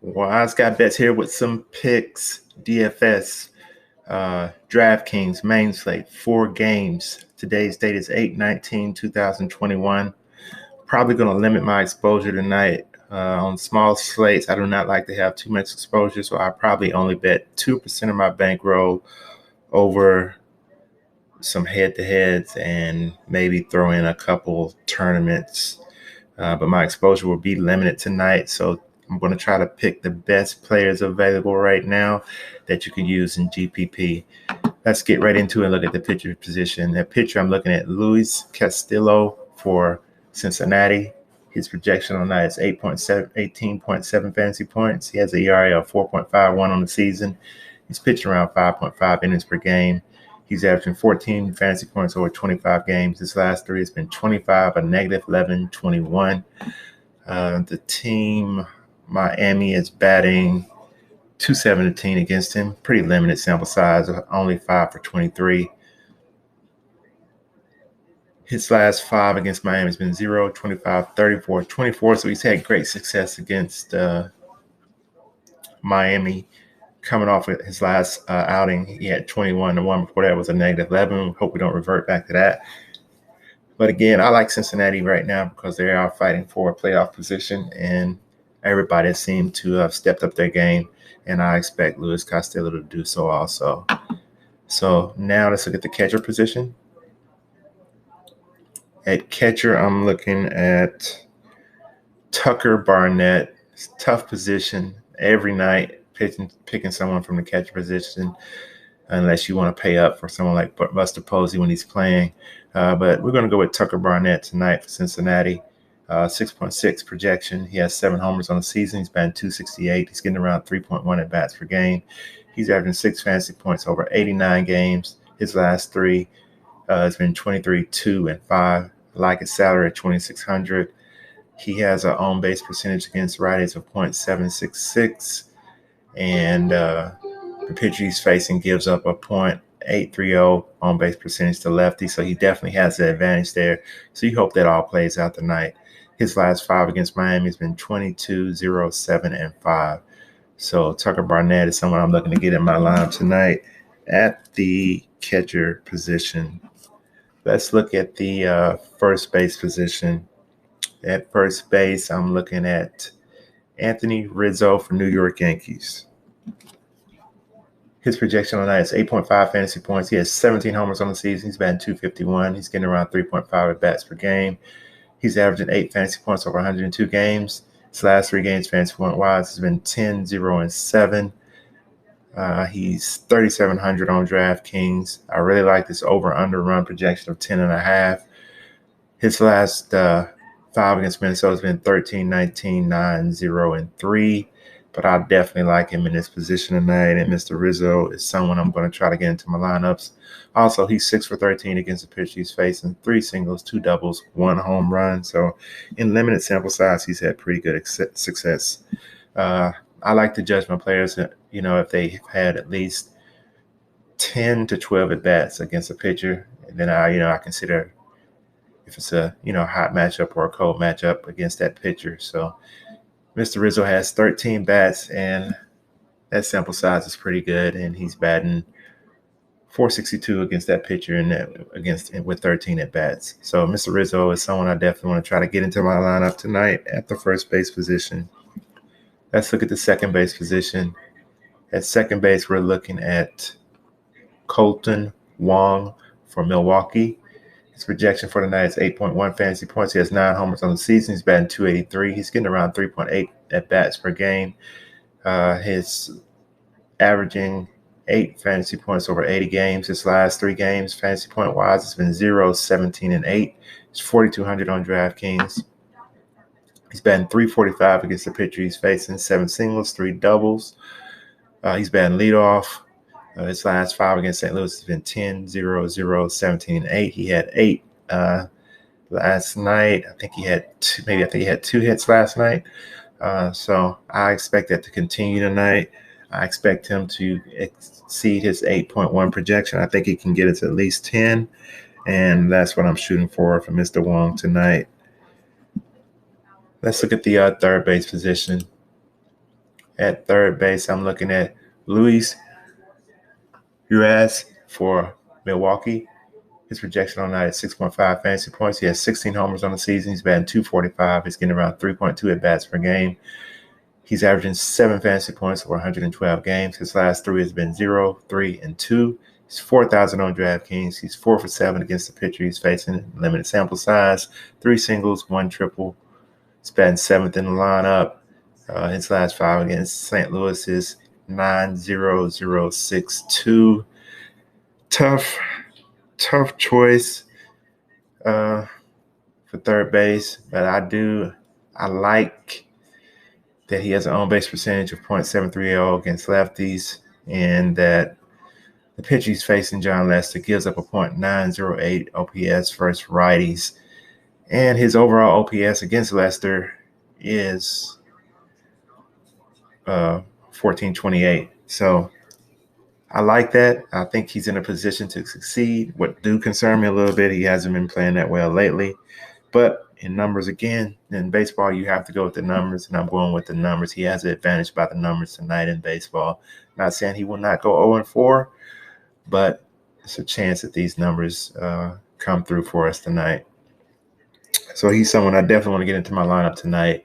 WiseGuyBets here with some picks. DFS, DraftKings main slate, 4 games. Today's date is 8/19/2021. Probably going to limit my exposure tonight. On small slates, I do not like to have too much exposure, so I probably only bet 2% of my bankroll over some head-to-heads and maybe throw in a couple tournaments. But my exposure will be limited tonight, so I'm going to try to pick the best players available right now that you can use in GPP. Let's get right into it and look at the pitcher position. The pitcher I'm looking at, Luis Castillo for Cincinnati. His projection on that is 18.7 fantasy points. He has an ERA of 4.51 on the season. He's pitching around 5.5 innings per game. He's averaging 14 fantasy points over 25 games. His last 3 has been 25, a negative 11, 21. The team, Miami, is batting .217 against him. Pretty limited sample size, only 5 for 23. His last 5 against Miami has been 0, 25, 34, 24. So he's had great success against Miami. Coming off of his last outing, he had 21. The one before that was a negative 11. Hope we don't revert back to that. But again, I like Cincinnati right now because they are fighting for a playoff position, and everybody seemed to have stepped up their game, and I expect Luis Castillo to do so also. So now let's look at the catcher position. At catcher, I'm looking at Tucker Barnett. It's a tough position every night. Picking someone from the catcher position, unless you want to pay up for someone like Buster Posey when he's playing. But we're going to go with Tucker Barnett tonight for Cincinnati. 6.6 projection. He has 7 homers on the season. He's batting .268. He's getting around 3.1 at bats per game. He's averaging 6 fantasy points over 89 games. His last 3 has been 23, 2, and 5. I like his salary at $2,600. He has an on-base percentage against righties of .766. And the pitcher he's facing gives up a .830 on-base percentage to lefties, so he definitely has the advantage there. So you hope that all plays out tonight. His last 5 against Miami has been 22, 0, 7, and 5. So Tucker Barnett is someone I'm looking to get in my lineup tonight at the catcher position. Let's look at the first base position. At first base, I'm looking at Anthony Rizzo for New York Yankees. His projection on that is 8.5 fantasy points. He has 17 homers on the season. He's batting .251. He's getting around 3.5 at bats per game. He's averaging 8 fantasy points over 102 games. His last 3 games fantasy point wise has been 10, 0, and 7. He's 3,700 on DraftKings. I really like this over-under run projection of 10.5. His last 5 against Minnesota has been 13, 19, 9, 0, and 3. But I definitely like him in this position tonight. And Mr. Rizzo is someone I'm going to try to get into my lineups. Also, he's 6 for 13 against the pitcher he's facing. 3 singles, 2 doubles, 1 home run. So in limited sample size, he's had pretty good success. I like to judge my players, if they've had at least 10 to 12 at-bats against a pitcher. And then I consider if it's a hot matchup or a cold matchup against that pitcher. So Mr. Rizzo has 13 bats, and that sample size is pretty good, and he's batting .462 against that pitcher and with 13 at bats. So Mr. Rizzo is someone I definitely want to try to get into my lineup tonight at the first base position. Let's look at the second base position. At second base, we're looking at Colton Wong for Milwaukee. His projection for the night is 8.1 fantasy points. He has 9 homers on the season. He's batting .283. He's getting around 3.8 at-bats per game. His averaging 8 fantasy points over 80 games. His last 3 games, fantasy point-wise, has been 0, 17, and 8. He's 4,200 on DraftKings. He's batting .345 against the pitcher he's facing. 7 singles, 3 doubles. He's batting leadoff. His last 5 against St. Louis has been 10, 0, 0, 17, and 8. He had 8 last night. I think he had 2 hits last night. So I expect that to continue tonight. I expect him to exceed his 8.1 projection. I think he can get it to at least 10, and that's what I'm shooting for Mr. Wong tonight. Let's look at the third base position. At third base, I'm looking at Urias for Milwaukee. His projection on that is 6.5 fantasy points. He has 16 homers on the season. He's batting .245. He's getting around 3.2 at-bats per game. He's averaging 7 fantasy points over 112 games. His last 3 has been 0, 3, and 2. He's 4,000 on DraftKings. He's 4 for 7 against the pitcher he's facing. Limited sample size, 3 singles, 1 triple. He's batting 7th in the lineup. His last 5 against St. Louis is 9.0062. Tough choice for third base, but I like that he has an on-base percentage of .730 against lefties, and that the pitcher he's facing, John Lester, gives up a .908 OPS versus righties, and his overall OPS against Lester is 1428. So I like that. I think he's in a position to succeed. What do concern me a little bit, he hasn't been playing that well lately. But in numbers, again, in baseball, you have to go with the numbers, and I'm going with the numbers. He has the advantage by the numbers tonight in baseball. Not saying he will not go 0-4, but it's a chance that these numbers come through for us tonight. So he's someone I definitely want to get into my lineup tonight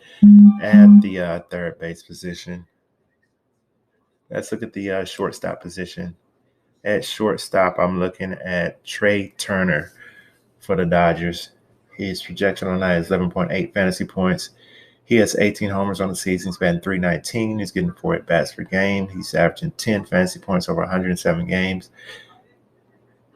at the third base position. Let's look at the shortstop position. At shortstop, I'm looking at Trey Turner for the Dodgers. His projection on that is 11.8 fantasy points. He has 18 homers on the season. He's batting .319. He's getting 4 at-bats per game. He's averaging 10 fantasy points over 107 games.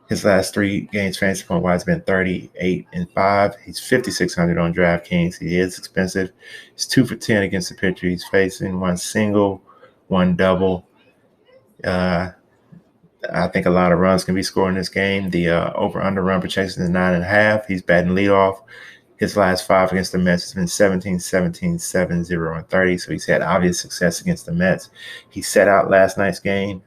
His last 3 games fantasy point-wise been 38 and 5. He's 5,600 on DraftKings. He is expensive. He's 2 for 10 against the pitcher he's facing. 1 single, 1 double. I think a lot of runs can be scored in this game. The over-under run projection is 9.5. He's batting leadoff. His last 5 against the Mets has been 17, 17, 7, 0, and 30. So he's had obvious success against the Mets. He sat out last night's game.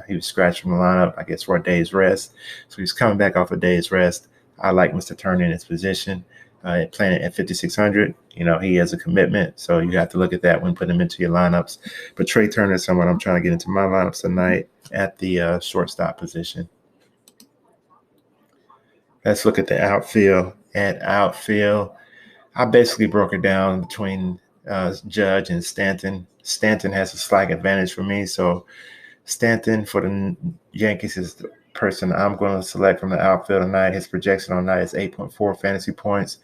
He was scratched from the lineup, I guess, for a day's rest. So he's coming back off a day's rest. I like Mr. Turner in his position. Playing at 5,600, he has a commitment. So you have to look at that when putting him into your lineups. But Trey Turner is someone I'm trying to get into my lineups tonight at the shortstop position. Let's look at the outfield. At outfield, I basically broke it down between Judge and Stanton. Stanton has a slight advantage for me. So Stanton for the Yankees is the person I'm going to select from the outfield tonight. His projection on that is 8.4 fantasy points,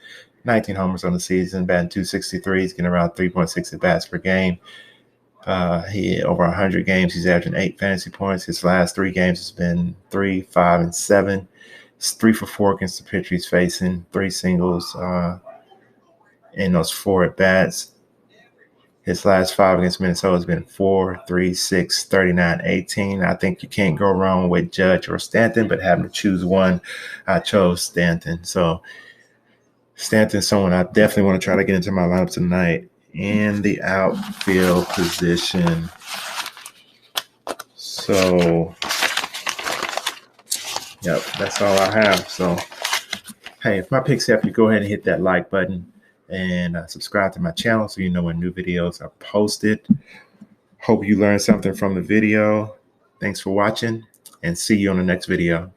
19 homers on the season, batting .263. He's getting around 3.6 at-bats per game. He over 100 games, he's averaging 8 fantasy points. His last 3 games has been 3, 5, and 7. He's 3 for 4 against the pitcher he's facing, 3 singles in those 4 at-bats. His last 5 against Minnesota has been 4, 3, 6, 39, 18. I think you can't go wrong with Judge or Stanton, but having to choose one, I chose Stanton. So Stanton's someone I definitely want to try to get into my lineup tonight in the outfield position. So, yep, that's all I have. So, hey, if my picks help you, go ahead and hit that like button and subscribe to my channel so you know when new videos are posted. Hope you learned something from the video. Thanks for watching, and see you on the next video.